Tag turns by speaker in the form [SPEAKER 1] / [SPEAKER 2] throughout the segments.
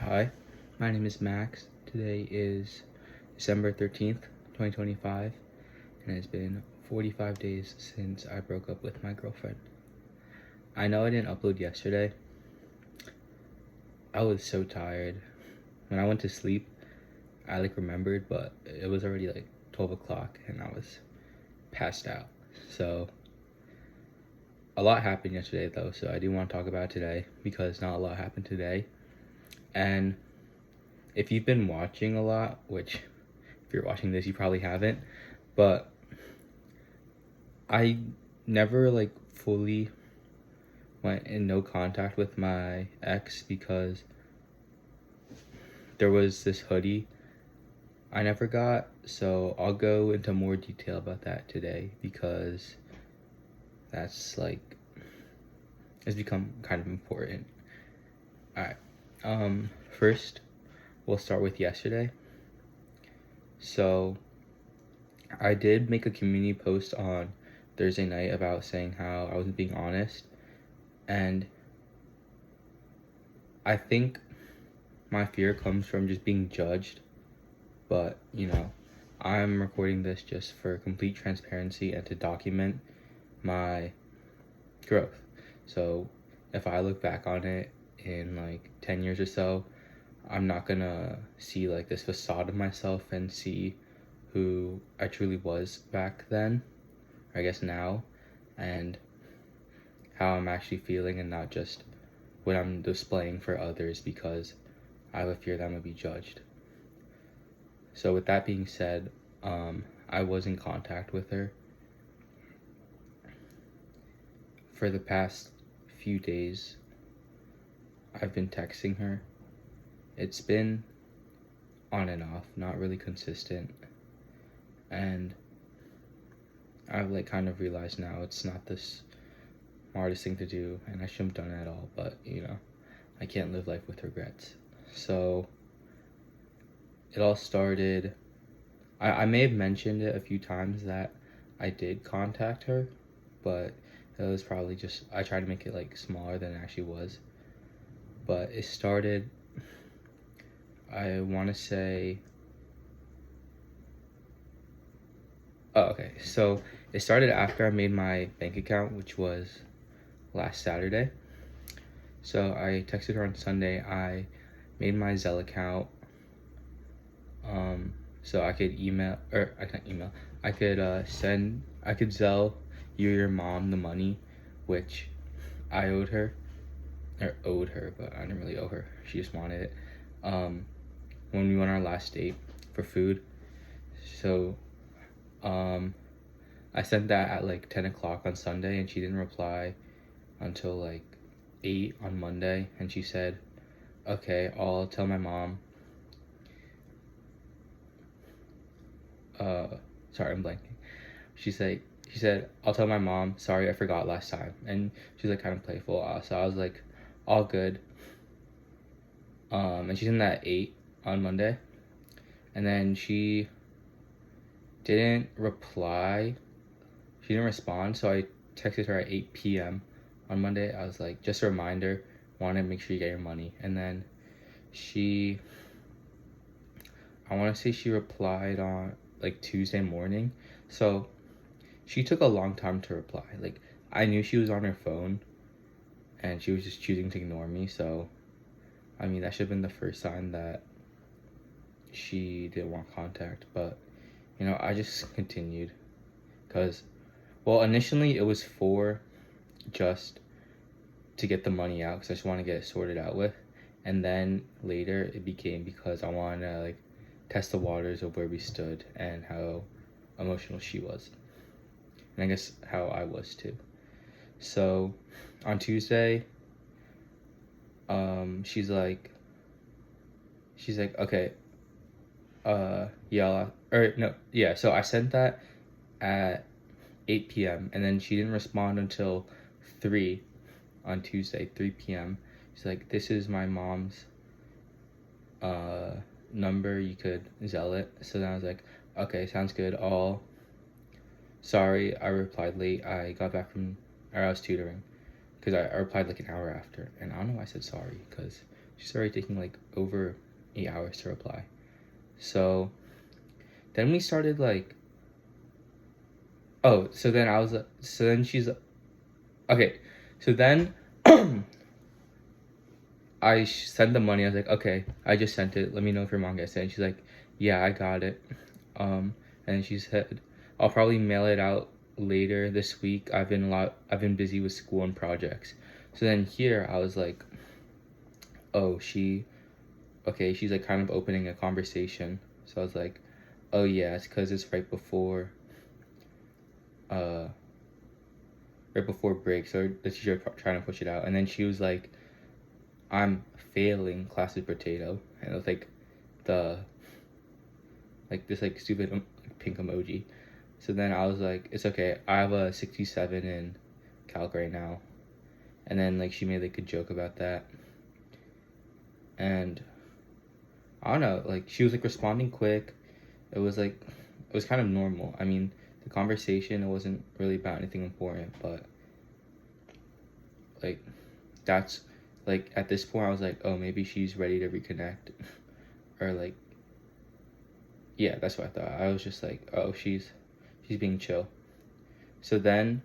[SPEAKER 1] Hi, my name is Max. Today is December 13th, 2025, and it's been 45 days since I broke up with my girlfriend. I know I didn't upload yesterday. I was so tired. When I went to sleep, I remembered, but it was already 12 o'clock and I was passed out. So a lot happened yesterday though, so I do want to talk about it today because not a lot happened today. And if you've been watching a lot, which if you're watching this, you probably haven't, but I never fully went in no contact with my ex because there was this hoodie I never got. So I'll go into more detail about that today because that's it's become kind of important. Alright. First we'll start with yesterday. So I did make a community post on Thursday night about saying how I wasn't being honest, and I think my fear comes from just being judged, but I'm recording this just for complete transparency and to document my growth. So if I look back on it in 10 years or so, I'm not gonna see this facade of myself and see who I truly was back then, or I guess now, and how I'm actually feeling, and not just what I'm displaying for others because I have a fear that I'm gonna be judged. So with that being said, I was in contact with her for the past few days. I've been texting her. It's been on and off, not really consistent, and I've kind of realized now it's not the smartest thing to do, and I shouldn't have done it at all, but I can't live life with regrets. So it all started, I may have mentioned it a few times that I did contact her, but it was probably just, I tried to make it smaller than it actually was. But it started, I want to say, so it started after I made my bank account, which was last Saturday. So I texted her on Sunday. I made my Zelle account, so I could I could Zelle your mom the money, which I owed her, but I didn't really owe her. She just wanted it. When we went on our last date for food. So I sent that at 10 o'clock on Sunday, and she didn't reply until 8 on Monday, and she said, okay, I'll tell my mom. Sorry, I'm blanking. She said, I'll tell my mom, sorry, I forgot last time. And she's kind of playful. So I was all good. And she sent that at 8 on Monday. And then she didn't reply. She didn't respond. So I texted her at 8 p.m. on Monday. I was just a reminder, want to make sure you get your money. And then I want to say she replied on Tuesday morning. So she took a long time to reply. I knew she was on her phone and she was just choosing to ignore me. So I mean, that should have been the first sign that she didn't want contact. But I just continued because, well, initially it was for just to get the money out because I just want to get it sorted out with, and then later it became because I wanted to test the waters of where we stood and how emotional she was, and I guess how I was too. So on Tuesday, she's like, okay, yeah, or no, yeah. So I sent that at 8 p.m. and then she didn't respond until 3 on Tuesday, 3 p.m. She's like, this is my mom's number, you could Zelle it. So then I was like, okay, sounds good. Sorry, I replied late. I got back I was tutoring because I replied an hour after, and I don't know why I said sorry because she's already taking like over 8 hours to reply. So then we started like, oh, so then I was like, so then she's okay. So then I sent the money. I was like, okay, I just sent it. Let me know if your mom gets it. And she's like, yeah, I got it. And she said, I'll probably mail it out later this week. I've been busy with school and projects. So then here I was like, oh, she's like kind of opening a conversation. So I was like, oh yeah, it's because it's uh, right before break. So the teacher trying to push it out. And then she was like, I'm failing class with potato. And it was like this like stupid pink emoji. So then I was like, it's okay. I have a 67 in calc right now. And then like she made like a joke about that. And I don't know, like she was like responding quick. It was kind of normal. I mean, the conversation, it wasn't really about anything important, but like that's like at this point I was like, oh, maybe she's ready to reconnect. Or like, yeah, that's what I thought. I was just like, oh, she's being chill. So then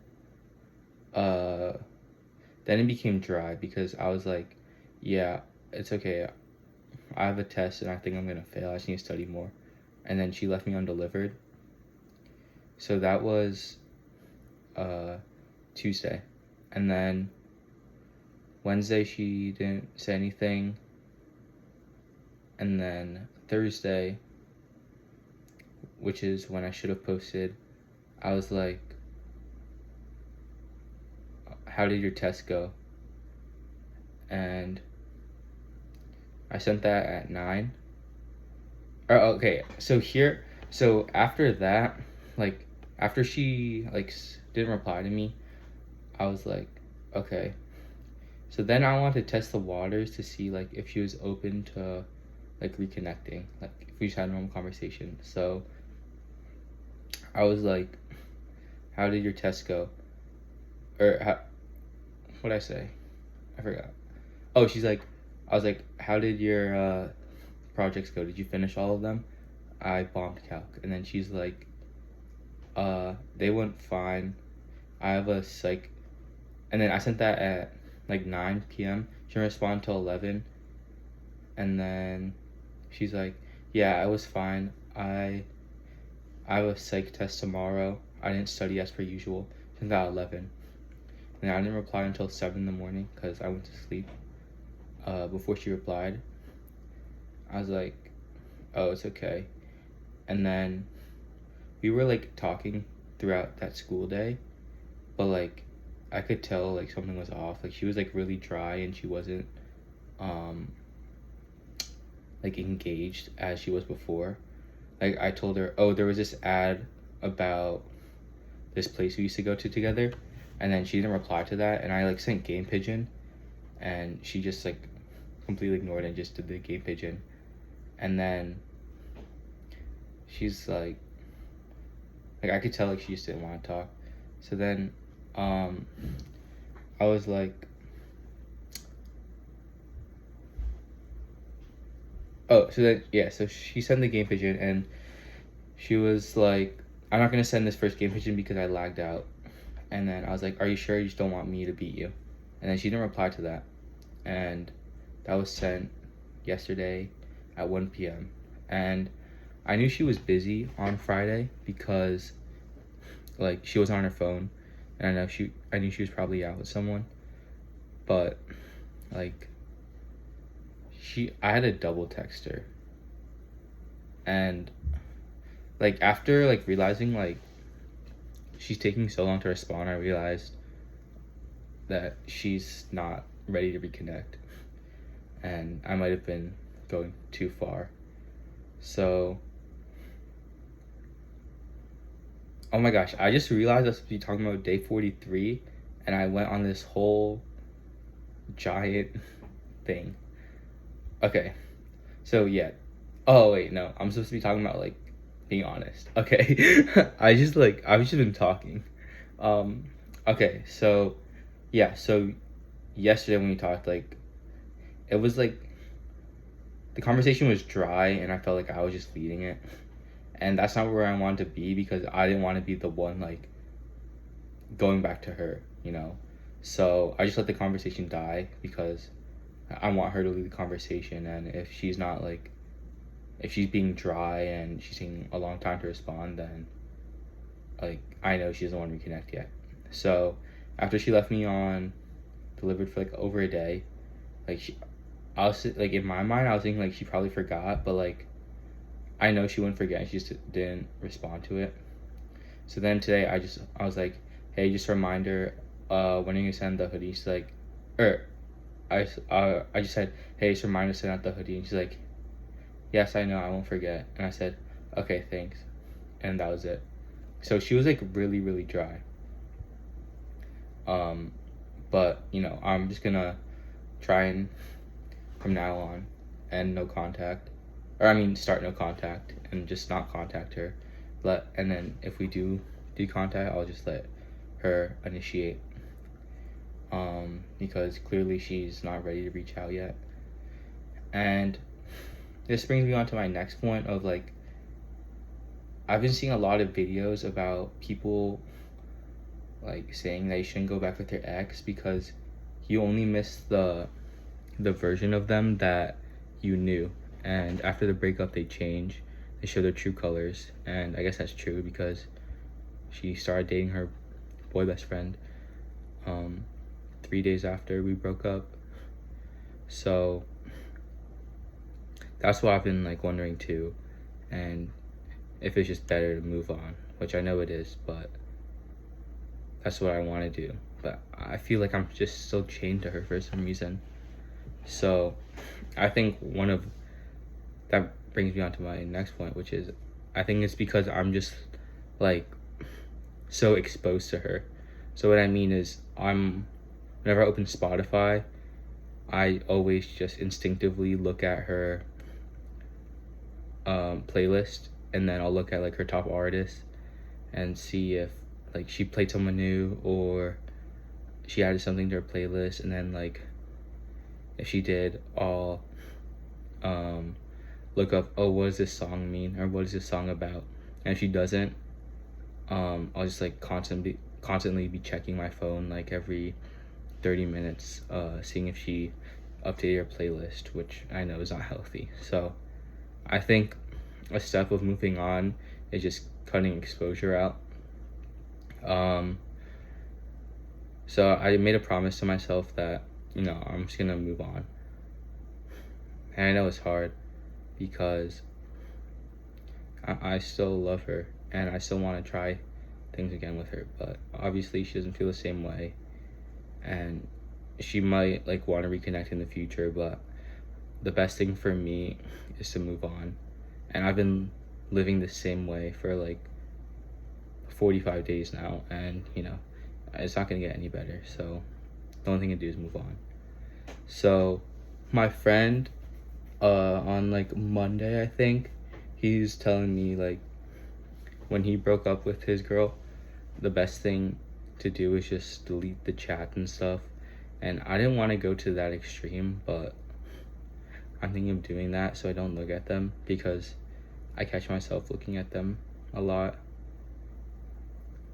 [SPEAKER 1] it became dry because I was like, yeah, it's okay. I have a test and I think I'm gonna fail. I just need to study more. And then she left me undelivered. So that was Tuesday. And then Wednesday she didn't say anything. And then Thursday, which is when I should have posted, I was like, how did your test go? And I sent that at 9. Okay, so after that, like, after she, like, didn't reply to me, I was like, okay. So then I wanted to test the waters to see, like, if she was open to, like, reconnecting. Like, if we just had a normal conversation. So I was like, how did your test go? What'd I say? I forgot. Oh, I was like, how did your projects go? Did you finish all of them? I bombed calc. And then she's like, they went fine. I have a psych. And then I sent that at like 9 p.m. She didn't respond until 11. And then she's like, yeah, I was fine. I have a psych test tomorrow. I didn't study as per usual. Sent that at 11. And I didn't reply until 7 in the morning because I went to sleep. Before she replied, I was like, oh, it's okay. And then we were like talking throughout that school day, but like I could tell like something was off. Like she was like really dry and she wasn't like engaged as she was before. Like I told her, oh, there was this ad about this place we used to go to together, and then she didn't reply to that, and I like sent game pigeon, and she just like completely ignored it and just did the game pigeon. And then she's like I could tell like she just didn't want to talk. So then I was like, oh, so then so she sent the game pigeon and she was like, I'm not gonna send this first game pigeon because I lagged out. And then I was like, are you sure you just don't want me to beat you? And then she didn't reply to that. And that was sent yesterday at 1 p.m. And I knew she was busy on Friday because like she was on her phone, and I knew she was probably out with someone. But like I had to double text her. And like after like realizing like she's taking so long to respond, I realized that she's not ready to reconnect, and I might have been going too far. So, oh my gosh, I just realized I was supposed to be talking about day 43, and I went on this whole giant thing. Okay, so yeah. Oh wait, no, I'm supposed to be talking about like being honest. Okay, I've just been talking. Okay, so yeah, so yesterday when we talked, like it was like the conversation was dry, and I felt like I was just leading it, and that's not where I wanted to be, because I didn't want to be the one like going back to her, you know. So I just let the conversation die, because I want her to lead the conversation, and if she's not like, if she's being dry and she's taking a long time to respond, then like I know she doesn't want to reconnect yet. So after she left me on delivered for like over a day, like I was like, in my mind I was thinking like she probably forgot, but like I know she wouldn't forget. She just didn't respond to it. So then today I was like, hey, just a reminder, when are you gonna send the hoodie? She's like, er, I just said, hey, just a reminder to send out the hoodie, and she's like, yes, I know, I won't forget. And I said, okay, thanks, and that was it. So she was like really really dry. But you know, I'm just gonna try and from now on end no contact, or I mean start no contact and just not contact her. And then if we do contact, I'll just let her initiate, because clearly she's not ready to reach out yet. And this brings me on to my next point of like, I've been seeing a lot of videos about people like saying that you shouldn't go back with your ex because you only miss the version of them that you knew, and after the breakup they change, they show their true colors. And I guess that's true, because she started dating her boy best friend 3 days after we broke up. So that's what I've been like wondering too, and if it's just better to move on, which I know it is, but that's what I want to do. But I feel like I'm just still chained to her for some reason. So I think that brings me on to my next point, which is I think it's because I'm just like so exposed to her. So what I mean is, whenever I open Spotify, I always just instinctively look at her playlist, and then I'll look at like her top artists and see if like she played someone new or she added something to her playlist. And then like if she did, I'll look up, oh, what does this song mean, or what is this song about? And if she doesn't, I'll just like constantly be checking my phone like every 30 minutes, seeing if she updated her playlist, which I know is not healthy. So I think a step of moving on is just cutting exposure out. So I made a promise to myself that, you know, I'm just gonna move on. And I know it's hard, because I still love her and I still want to try things again with her, but obviously she doesn't feel the same way, and she might like want to reconnect in the future, but the best thing for me is to move on. And I've been living the same way for like 45 days now, and you know, it's not gonna get any better. So the only thing to do is move on. So my friend, on like Monday, I think, he's telling me like when he broke up with his girl, the best thing to do is just delete the chat and stuff. And I didn't want to go to that extreme, but I'm thinking of doing that so I don't look at them, because I catch myself looking at them a lot,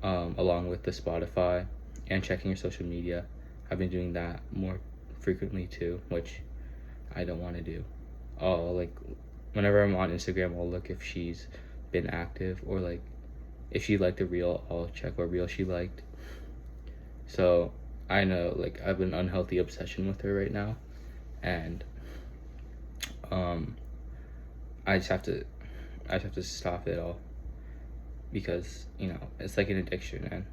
[SPEAKER 1] along with the Spotify and checking your social media. I've been doing that more frequently too, which I don't want to do. Like whenever I'm on Instagram, I'll look if she's been active, or like if she liked a reel, I'll check what reel she liked. So I know like I have an unhealthy obsession with her right now, and I just have to stop it all, because you know it's like an addiction, and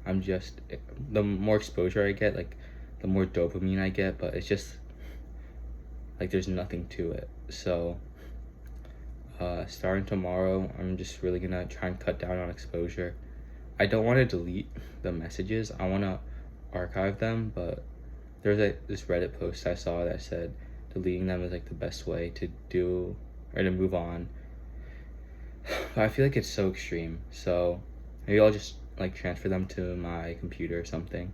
[SPEAKER 1] I'm just, the more exposure I get, like the more dopamine I get, but it's just like there's nothing to it. So starting tomorrow, I'm just really gonna try and cut down on exposure. I don't want to delete the messages, I want to archive them, but there's this Reddit post I saw that said deleting them is like the best way to do, or to move on. But I feel like it's so extreme, so maybe I'll just like transfer them to my computer or something.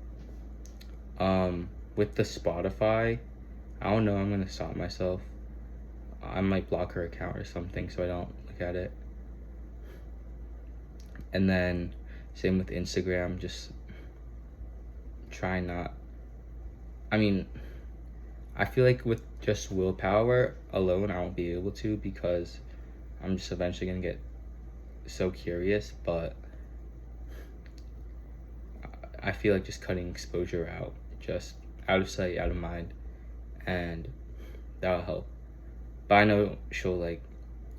[SPEAKER 1] With the Spotify, I don't know, I'm gonna stop myself. I might block her account or something so I don't look at it. And then same with Instagram, just try not. I mean, I feel like with just willpower alone, I won't be able to, because I'm just eventually gonna get so curious. But I feel like just cutting exposure out, just out of sight, out of mind, and that'll help. But I know she'll like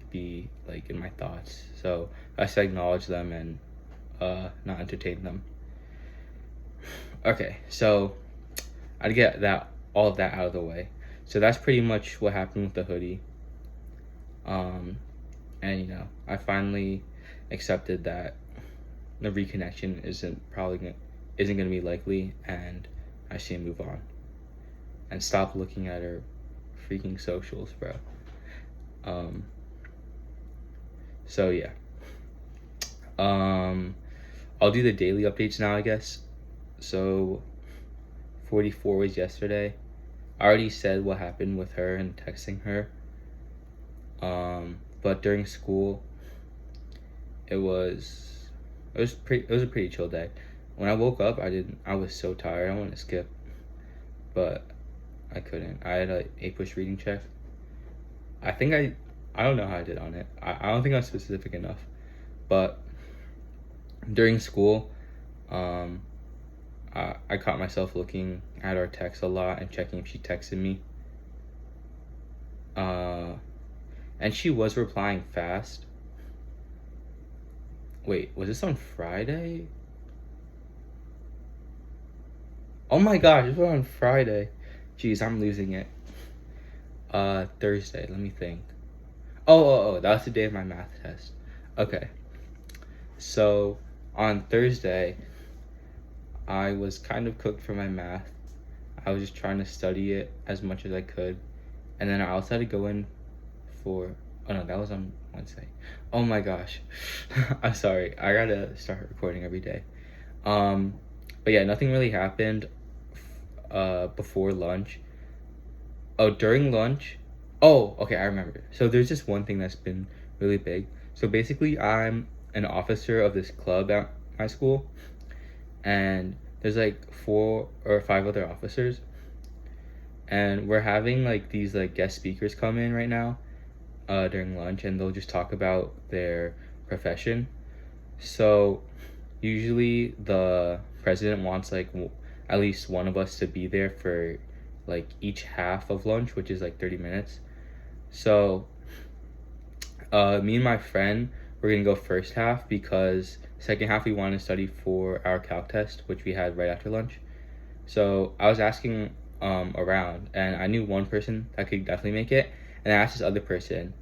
[SPEAKER 1] be like in my thoughts, so I should acknowledge them and not entertain them. Okay, so I'd get that all of that out of the way. So that's pretty much what happened with the hoodie. And you know, I finally accepted that the reconnection isn't gonna be likely, and I should move on and stop looking at her freaking socials, bro. So yeah. I'll do the daily updates now, I guess. So 44 was yesterday. I already said what happened with her and texting her. But during school, it was a pretty chill day. When I woke up, I was so tired. I wanted to skip, but I couldn't. I had a 8-push reading check. I don't know how I did on it. I don't think I was specific enough. But during school, I caught myself looking at our text a lot and checking if she texted me. And she was replying fast. Wait, was this on Friday? Oh my gosh, this was on Friday. Jeez, I'm losing it. Thursday, let me think. Oh, that was the day of my math test. Okay. So, on Thursday, I was kind of cooked for my math. I was just trying to study it as much as I could. And then I also had to go in for... Oh no, that was on Wednesday. Oh my gosh. I'm sorry. I gotta start recording every day. But yeah, nothing really happened before lunch. Oh, during lunch... Oh, okay, I remember. So there's just one thing that's been really big. So basically, I'm an officer of this club at my school, and there's like 4 or 5 other officers, and we're having like these like guest speakers come in right now during lunch, and they'll just talk about their profession. So usually the president wants like at least one of us to be there for like each half of lunch, which is like 30 minutes. So me and my friend, we're gonna go first half, because second half we want to study for our calc test, which we had right after lunch. So I was asking around, and I knew one person that could definitely make it, and I asked this other person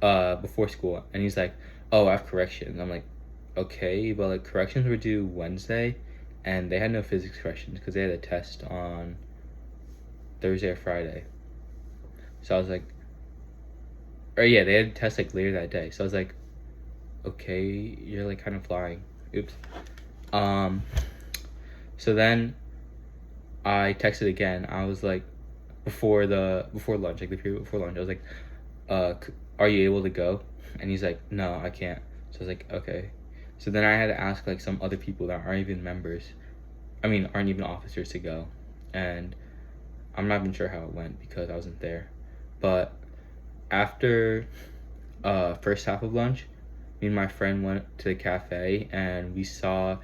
[SPEAKER 1] before school, and he's like, oh, I have corrections. I'm like, okay, but like corrections were due Wednesday, and they had no physics corrections because they had a test on Thursday or Friday. So I was like, or yeah, they had a test like later that day. So I was like, okay, you're like kind of flying. Oops. So then I texted again. I was like, before lunch, like the period before lunch, I was like, are you able to go? And he's like, no, I can't. So I was like, okay. So then I had to ask like some other people that aren't even aren't even officers to go. And I'm not even sure how it went because I wasn't there. But after first half of lunch, me and my friend went to the cafe, and we saw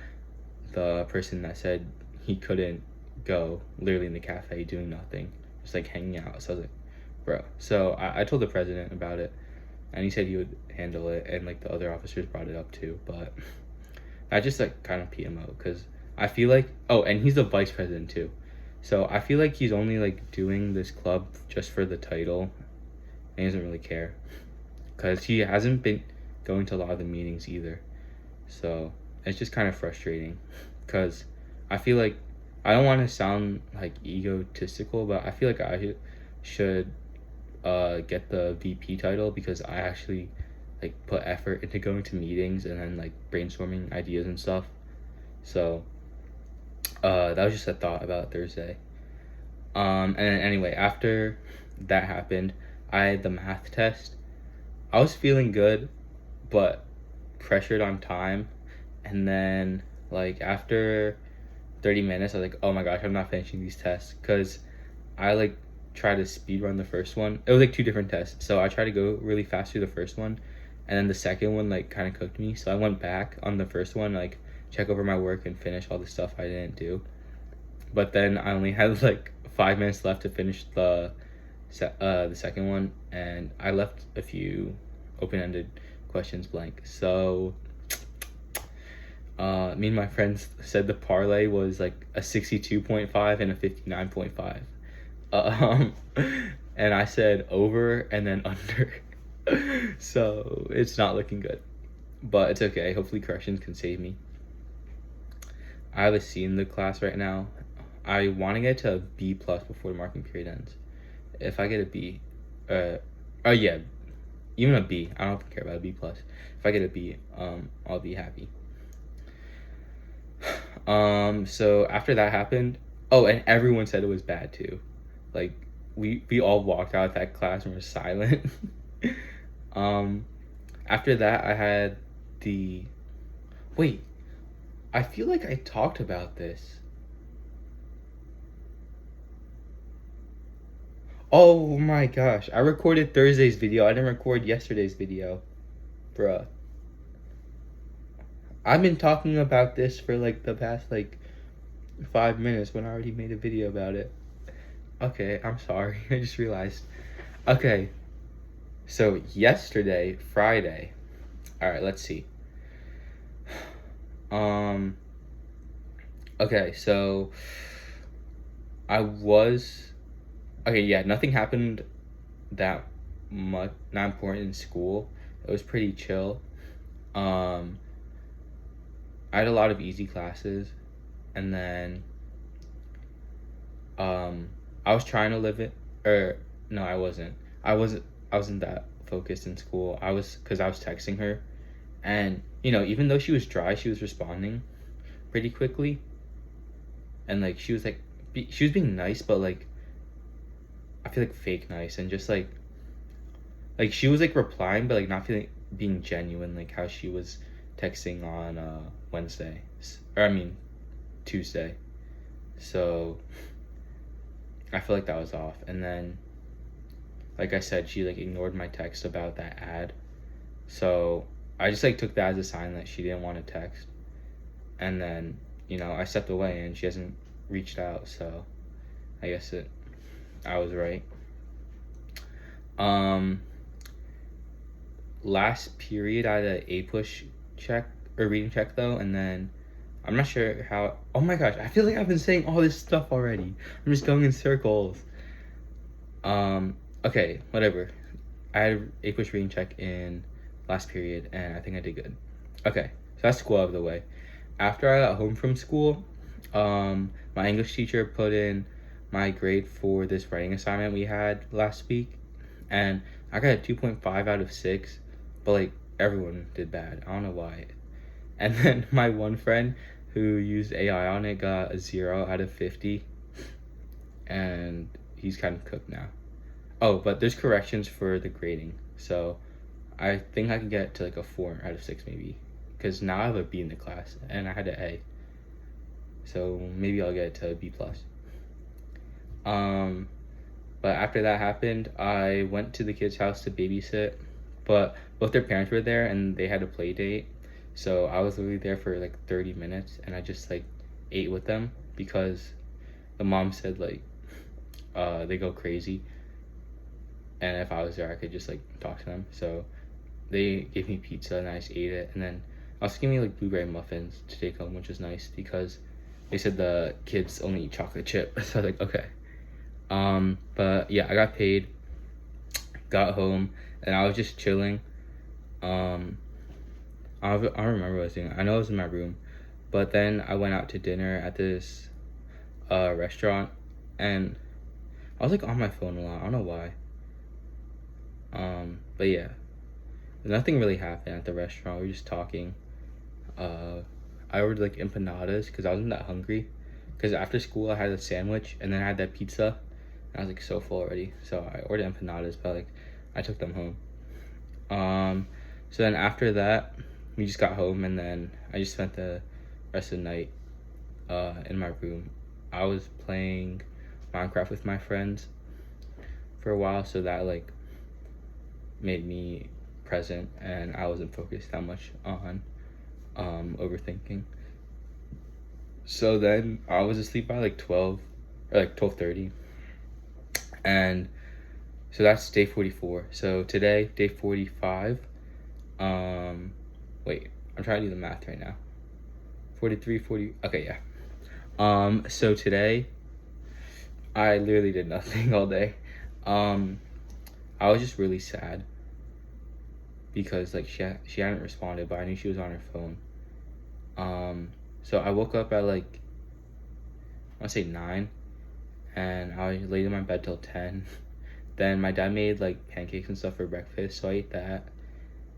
[SPEAKER 1] the person that said he couldn't go literally in the cafe doing nothing, just like hanging out. So I was like, bro. So I told the president about it, and he said he would handle it, and like the other officers brought it up too. But I just like kind of PMO, because I feel like, oh, and he's the vice president too. So I feel like he's only like doing this club just for the title, and he doesn't really care, because he hasn't been going to a lot of the meetings either. So it's just kind of frustrating, because I feel like, I don't want to sound like egotistical, but I feel like I should get the VP title, because I actually like put effort into going to meetings and then like brainstorming ideas and stuff. So that was just a thought about Thursday. And then anyway, after that happened, I had the math test. I was feeling good, but pressured on time. And then, like, after 30 minutes, I was like, oh my gosh, I'm not finishing these tests. Because I, like, tried to speed run the first one. It was, like, 2 different tests. So I tried to go really fast through the first one. And then the second one, like, kind of cooked me. So I went back on the first one, like, check over my work and finish all the stuff I didn't do. But then I only had, like, 5 minutes left to finish the second one. And I left a few open-ended questions blank. So me and my friends said the parlay was like a 62.5 and a 59.5. And I said over and then under. So it's not looking good, but it's okay. Hopefully corrections can save me. I have a C in the class right now. I want to get to a B plus before the marking period ends. If I get a B, oh yeah, even a B. I don't care about a B plus. If I get a B, I'll be happy. So after that happened, oh, and everyone said it was bad too. Like we all walked out of that class and were silent. After that, I had wait, I feel like I talked about this. Oh my gosh, I recorded Thursday's video. I didn't record yesterday's video. Bruh. I've been talking about this for like the past like 5 minutes when I already made a video about it. Okay, I'm sorry. I just realized. Okay. So yesterday, Friday. Alright, let's see. Okay, so okay, yeah, nothing happened that much, not important in school. It was pretty chill. I had a lot of easy classes, and then I was trying to live it, or no, I wasn't. I wasn't that focused in school. Because I was texting her, and even though she was dry, she was responding pretty quickly, and like she was being nice, but like I feel like fake nice, and just like she was like replying, but like not being genuine, like how she was texting on Wednesday, or I mean Tuesday. So I feel like that was off. And then, like I said, she like ignored my text about that ad. So I just like took that as a sign that she didn't want to text. And then, I stepped away and she hasn't reached out. So I guess I was right. Last period I had an A push check or reading check though, and then I'm not sure how. Oh my gosh, I feel like I've been saying all this stuff already. I'm just going in circles. Okay, whatever. I had a push reading check in last period, and I think I did good. Okay, so that's school out of the way. After I got home from school, my English teacher put in my grade for this writing assignment we had last week, and I got a 2.5 out of 6, but like everyone did bad. I don't know why. And then my one friend who used AI on it got a 0 out of 50, and he's kind of cooked now. Oh, but there's corrections for the grading, so I think I can get to like a 4 out of 6 maybe, because now I have a B in the class and I had an A, so maybe I'll get to a B plus. But after that happened, I went to the kids' house to babysit, but both their parents were there and they had a play date. So I was literally there for like 30 minutes and I just like ate with them because the mom said like they go crazy, and if I was there I could just like talk to them. So they gave me pizza and I just ate it, and then also gave me like blueberry muffins to take home, which was nice because they said the kids only eat chocolate chip. So I was like, okay. But yeah, I got paid, got home, and I was just chilling. I don't remember what I was doing. I know I was in my room, but then I went out to dinner at this restaurant, and I was like on my phone a lot. I don't know why. But yeah, nothing really happened at the restaurant. We were just talking. I ordered like empanadas because I wasn't that hungry. Because after school I had a sandwich and then I had that pizza, I was like so full already, so I ordered empanadas, but like I took them home. So then after that, we just got home, and then I just spent the rest of the night in my room. I was playing Minecraft with my friends for a while, so that like made me present, and I wasn't focused that much on overthinking. So then I was asleep by like 12 or like 12:30, and so that's day 44. So today, day 45. Wait, I'm trying to do the math right now. 43, 40. Okay, yeah. So today, I literally did nothing all day. I was just really sad because like she hadn't responded, but I knew she was on her phone. So I woke up at like, I want to say 9, and I laid in my bed till 10. Then my dad made like pancakes and stuff for breakfast, so I ate that.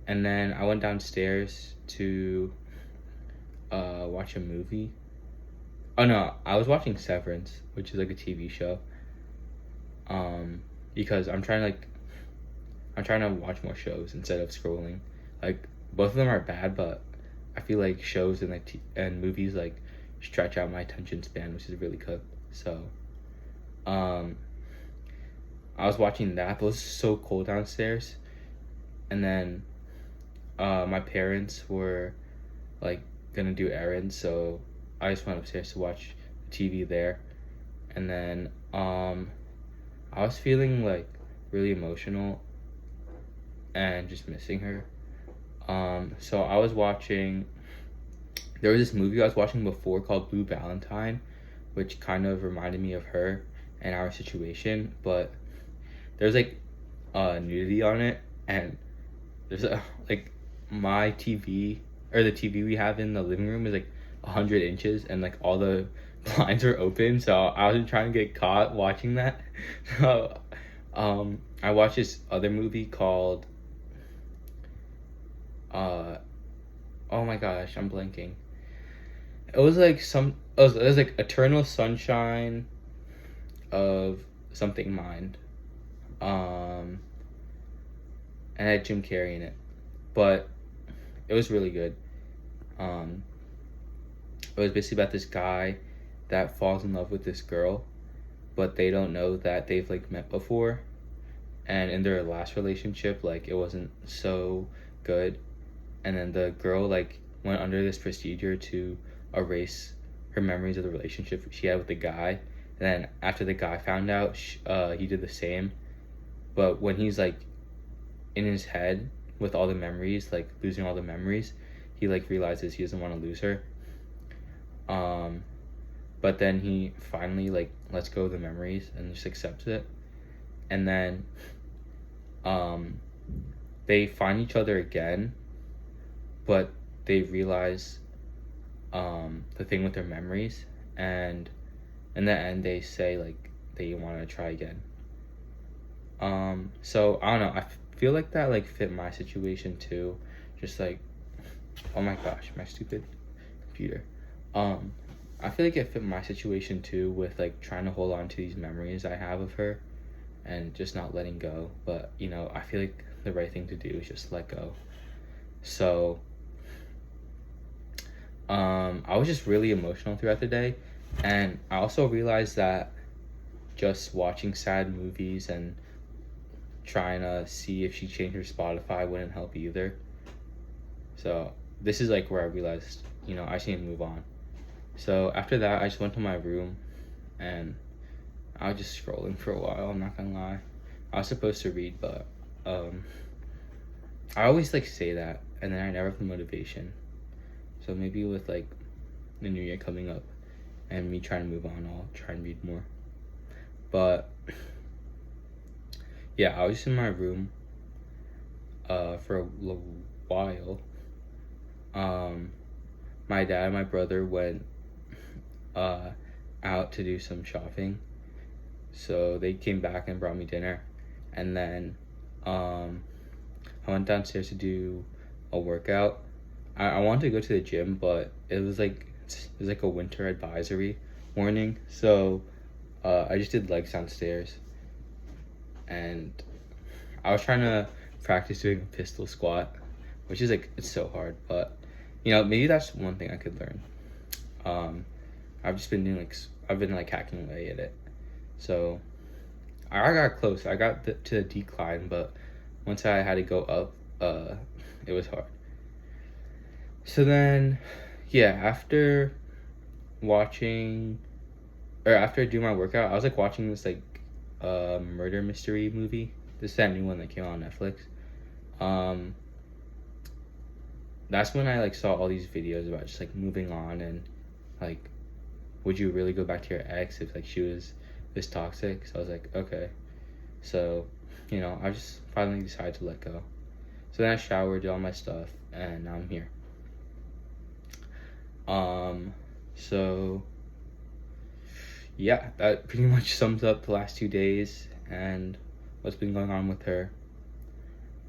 [SPEAKER 1] And then I went downstairs to watch a movie. Oh no, I was watching Severance, which is like a TV show. Because I'm trying to watch more shows instead of scrolling. Like both of them are bad, but I feel like shows and like and movies like stretch out my attention span, which is really good. So, I was watching that, but it was so cold downstairs. And then, my parents were like gonna do errands, so I just went upstairs to watch TV there. And then, I was feeling like really emotional and just missing her. So I was watching, there was this movie I was watching before called Blue Valentine, which kind of reminded me of her and our situation, but there's like nudity on it, and there's a like my TV, or the TV we have in the living room, is like 100 inches, and like all the blinds were open, so I wasn't trying to get caught watching that. So I watched this other movie called oh my gosh, I'm blanking. It was like it was like Eternal Sunshine of something mind. And it had Jim Carrey in it, but it was really good. It was basically about this guy that falls in love with this girl, but they don't know that they've like met before, and in their last relationship, like it wasn't so good, and then the girl like went under this procedure to erase her memories of the relationship she had with the guy, and then after the guy found out, he did the same, but when he's like in his head with all the memories, like losing all the memories, he like realizes he doesn't want to lose her. But then he finally like lets go of the memories and just accepts it, and then they find each other again, but they realize the thing with their memories, and in the end they say like they want to try again. So I don't know, I feel like that like fit my situation too, just like, oh my gosh, my stupid computer. I feel like it fit my situation too, with like trying to hold on to these memories I have of her and just not letting go, but you know, I feel like the right thing to do is just let go. So I was just really emotional throughout the day, and I also realized that just watching sad movies and trying to see if she changed her Spotify wouldn't help either. So this is like where I realized, you know, I just need to move on. So after that, I just went to my room, and I was just scrolling for a while, I'm not gonna lie. I was supposed to read, but I always like say that, and then I never have the motivation. So maybe with like the new year coming up and me trying to move on, I'll try and read more. But yeah, I was just in my room for a little while. My dad and my brother went out to do some shopping, so they came back and brought me dinner, and then I went downstairs to do a workout. I wanted to go to the gym, but it was like a winter advisory warning, so I just did legs downstairs, and I was trying to practice doing a pistol squat, which is like, it's so hard, but you know, maybe that's one thing I could learn. I've just been doing like, I've been like hacking away at it. So I got close. I got to the decline, but once I had to go up, it was hard. So then, yeah, after watching, or after I do my workout, I was like watching this like murder mystery movie. This is that new one that came out on Netflix. That's when I like saw all these videos about just like moving on, and like, would you really go back to your ex if like she was this toxic? So I was like, okay. So, you know, I just finally decided to let go. So then I showered, did all my stuff, and now I'm here. So yeah, that pretty much sums up the last 2 days and what's been going on with her.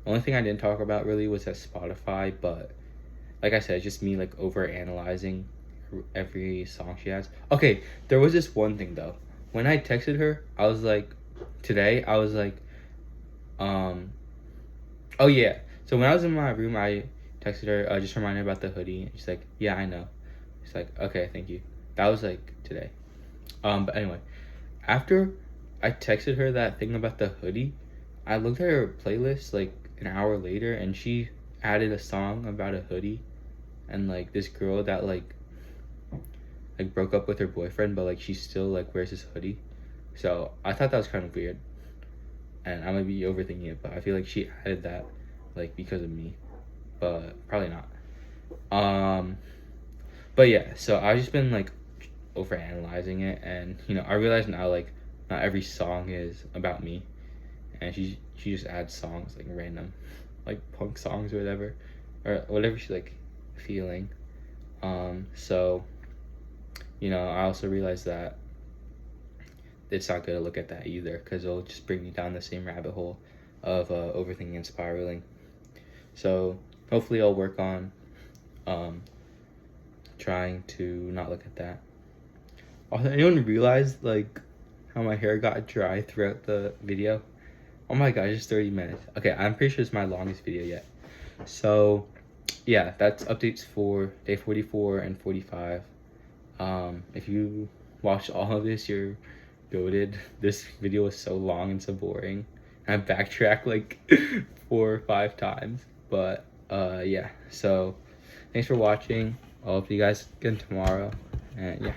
[SPEAKER 1] The only thing I didn't talk about really was that Spotify, but like I said, it's just me like over analyzing every song she has. Okay, there was this one thing though. When I texted her, I was like, today, I was like, oh yeah. So when I was in my room, I texted her, just reminded her about the hoodie. And she's like, yeah, I know. She's like, okay, thank you. That was like today. But anyway, after I texted her that thing about the hoodie, I looked at her playlist like an hour later, and she added a song about a hoodie and like this girl that like broke up with her boyfriend, but like she still like wears this hoodie. So I thought that was kind of weird, and I might be overthinking it, but I feel like she added that like because of me, but probably not. But yeah, so I've just been like over analyzing it, and you know, I realize now like not every song is about me, and she just adds songs like random like punk songs or whatever she's like feeling. So you know, I also realized that it's not good to look at that either, because it'll just bring me down the same rabbit hole of overthinking and spiraling. So hopefully I'll work on trying to not look at that. Also, anyone realize like how my hair got dry throughout the video? Oh my gosh, it's 30 minutes. Okay, I'm pretty sure it's my longest video yet. So yeah, that's updates for day 44 and 45. If you watched all of this, you're goated. This video was so long and so boring. I backtracked like 4 or 5 times. But yeah, so thanks for watching. I'll see you guys again tomorrow. And yeah.